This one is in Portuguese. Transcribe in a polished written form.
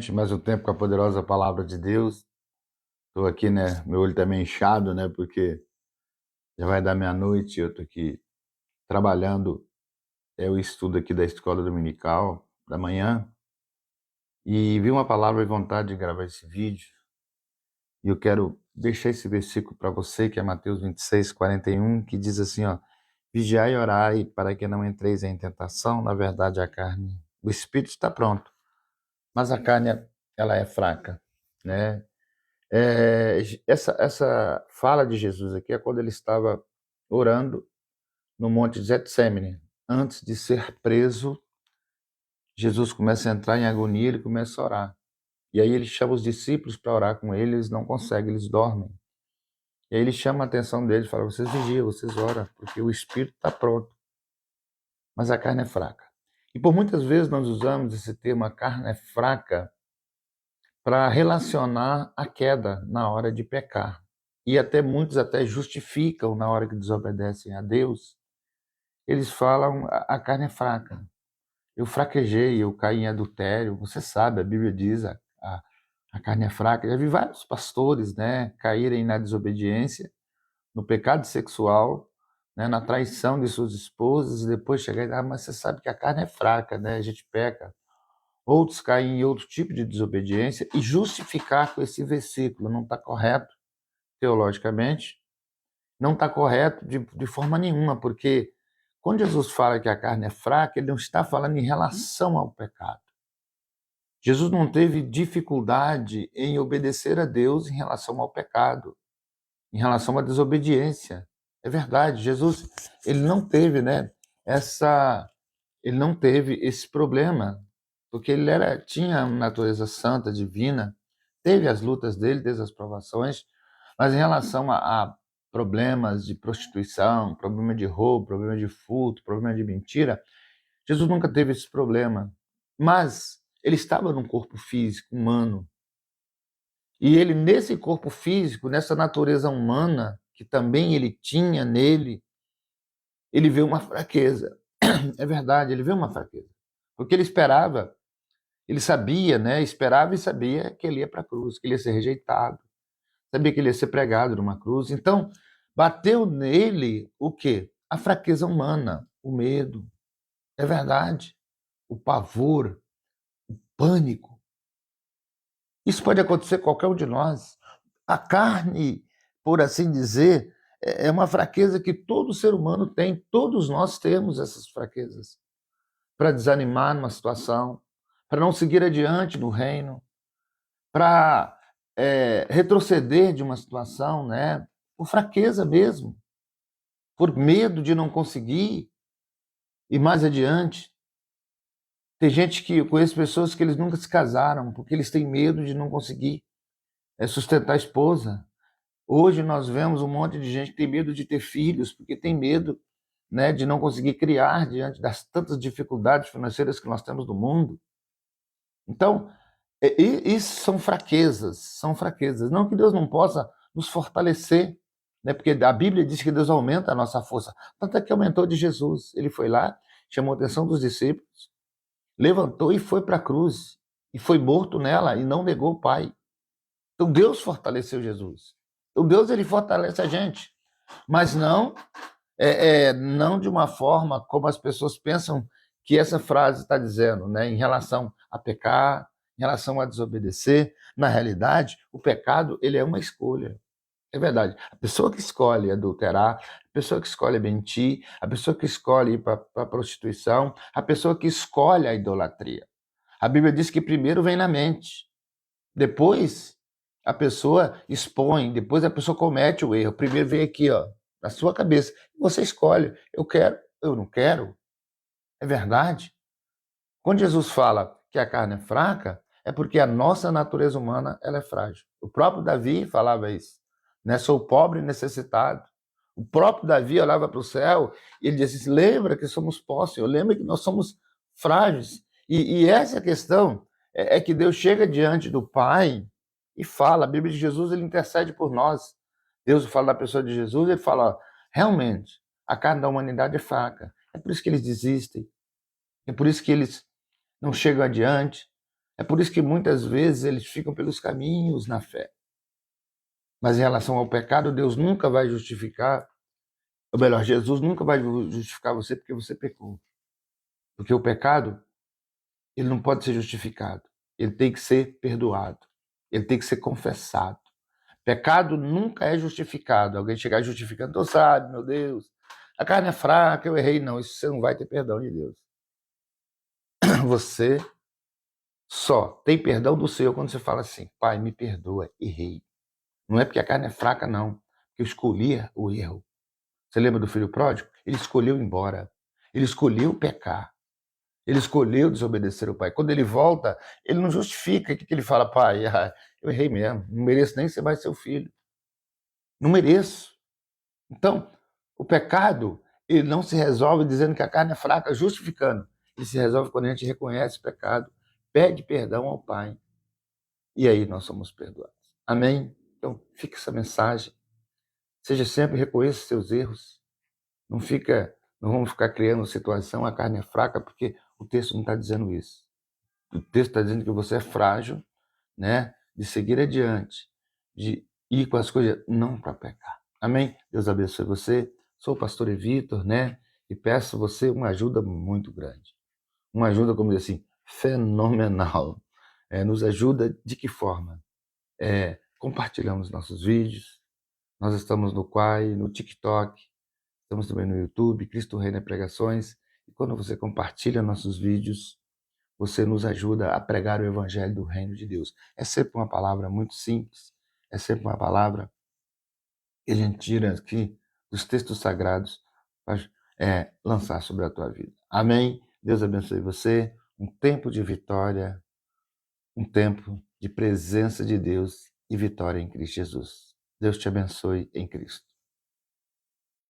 gente, mais um tempo com a poderosa palavra de Deus. Estou aqui, né? Meu olho está meio inchado, né? Porque já vai dar meia-noite. Eu estou aqui trabalhando. Eu estudo aqui da escola dominical da manhã e vi uma palavra e vontade de gravar esse vídeo. E eu quero deixar esse versículo para você, que é Mateus 26:41, que diz assim, ó: Vigiai e orai para que não entreis em tentação. Na verdade, a carne, o espírito está pronto, mas a carne, ela é fraca, né? Essa fala de Jesus aqui é quando ele estava orando no Monte de Getsêmani. Antes de ser preso, Jesus começa a entrar em agonia, ele começa a orar. E aí ele chama os discípulos para orar com ele, eles não conseguem, eles dormem. E aí ele chama a atenção deles e fala: vocês vigiam, vocês oram, porque o espírito está pronto, mas a carne é fraca. E por muitas vezes nós usamos esse termo, a carne é fraca, para relacionar a queda na hora de pecar. E até muitos até justificam na hora que desobedecem a Deus. Eles falam, a carne é fraca. Eu fraquejei, eu caí em adultério. Você sabe, a Bíblia diz, a carne é fraca. Já vi vários pastores, né, caírem na desobediência, no pecado sexual, né, na traição de suas esposas, e depois chegar e dizer, mas você sabe que a carne é fraca, né, a gente peca. Outros caem em outro tipo de desobediência e justificar com esse versículo não está correto teologicamente, não está correto de forma nenhuma, porque quando Jesus fala que a carne é fraca, ele não está falando em relação ao pecado. Jesus não teve dificuldade em obedecer a Deus em relação ao pecado, em relação à desobediência. É verdade, Jesus, ele não teve, né, ele não teve esse problema, porque ele tinha uma natureza santa, divina, teve as lutas dele, teve as provações, mas em relação a problemas de prostituição, problema de roubo, problema de furto, problema de mentira, Jesus nunca teve esse problema. Mas ele estava num corpo físico, humano. E ele, nesse corpo físico, nessa natureza humana, que também ele tinha nele, ele vê uma fraqueza. É verdade, ele vê uma fraqueza. Porque ele esperava, ele sabia, né? Esperava e sabia que ele ia para a cruz, que ele ia ser rejeitado, sabia que ele ia ser pregado numa cruz. Então, bateu nele o quê? A fraqueza humana, o medo. É verdade. O pavor, o pânico. Isso pode acontecer com qualquer um de nós. A carne, por assim dizer, é uma fraqueza que todo ser humano tem. Todos nós temos essas fraquezas. Para desanimar numa situação, para não seguir adiante no reino, para retroceder de uma situação, né? Por fraqueza mesmo, por medo de não conseguir ir mais adiante. Tem gente que eu conheço pessoas que eles nunca se casaram porque eles têm medo de não conseguir sustentar a esposa. Hoje nós vemos um monte de gente que tem medo de ter filhos porque tem medo, né, de não conseguir criar diante das tantas dificuldades financeiras que nós temos no mundo. Então, isso são fraquezas, são fraquezas. Não que Deus não possa nos fortalecer, né? Porque a Bíblia diz que Deus aumenta a nossa força. Tanto é que aumentou de Jesus. Ele foi lá, chamou a atenção dos discípulos, levantou e foi para a cruz. E foi morto nela e não negou o Pai. Então Deus fortaleceu Jesus. Então Deus, ele fortalece a gente. Mas não, não de uma forma como as pessoas pensam que essa frase está dizendo, né? Em relação a pecar, em relação a desobedecer. Na realidade, o pecado, ele é uma escolha. É verdade. A pessoa que escolhe adulterar, a pessoa que escolhe mentir, a pessoa que escolhe ir para a prostituição, a pessoa que escolhe a idolatria. A Bíblia diz que primeiro vem na mente, depois a pessoa expõe, depois a pessoa comete o erro. Primeiro vem aqui, ó, na sua cabeça. Você escolhe, eu quero, eu não quero. É verdade. Quando Jesus fala que a carne é fraca, é porque a nossa natureza humana ela é frágil. O próprio Davi falava isso, né? Sou pobre e necessitado. O próprio Davi olhava para o céu e ele dizia assim, lembra que somos pó, Senhor, lembra que nós somos frágeis. E essa questão é que Deus chega diante do Pai e fala, a Bíblia de Jesus, ele intercede por nós. Deus fala da pessoa de Jesus, ele fala, ó, realmente, a carne da humanidade é fraca. É por isso que eles desistem, é por isso que eles não chegam adiante, É por isso que muitas vezes eles ficam pelos caminhos na fé. Mas em relação ao pecado, Deus nunca vai justificar, ou melhor, Jesus nunca vai justificar você porque você pecou. Porque o pecado, ele não pode ser justificado. Ele tem que ser perdoado. Ele tem que ser confessado. Pecado nunca é justificado. Alguém chegar justificando, tu sabe, meu Deus, a carne é fraca, eu errei. Não, isso você não vai ter perdão de Deus. Você só tem perdão do Senhor quando você fala assim, Pai, me perdoa, errei. Não é porque a carne é fraca, não. Porque eu escolhi o erro. Você lembra do filho pródigo? Ele escolheu ir embora. Ele escolheu pecar. Ele escolheu desobedecer ao pai. Quando ele volta, ele não justifica. O que ele fala? Pai, eu errei mesmo. Não mereço nem ser mais seu filho. Não mereço. Então, o pecado, ele não se resolve dizendo que a carne é fraca, justificando. Ele se resolve quando a gente reconhece o pecado, pede perdão ao pai. E aí nós somos perdoados. Amém? Então, fica essa mensagem. Seja sempre, reconheça seus erros. Não vamos ficar criando situação, a carne é fraca, porque o texto não está dizendo isso. O texto está dizendo que você é frágil, né? De seguir adiante, de ir com as coisas, não para pecar. Amém? Deus abençoe você. Sou o pastor Vitor, né? E peço você uma ajuda muito grande. Uma ajuda, como dizer assim, fenomenal. Nos ajuda de que forma? Compartilhamos nossos vídeos. Nós estamos no Quai, no TikTok, estamos também no YouTube, Cristo Reina Pregações. E quando você compartilha nossos vídeos, você nos ajuda a pregar o evangelho do reino de Deus. É sempre uma palavra muito simples, é sempre uma palavra que a gente tira aqui dos textos sagrados para lançar sobre a tua vida. Amém? Deus abençoe você. Um tempo de vitória, um tempo de presença de Deus e vitória em Cristo Jesus. Deus te abençoe em Cristo.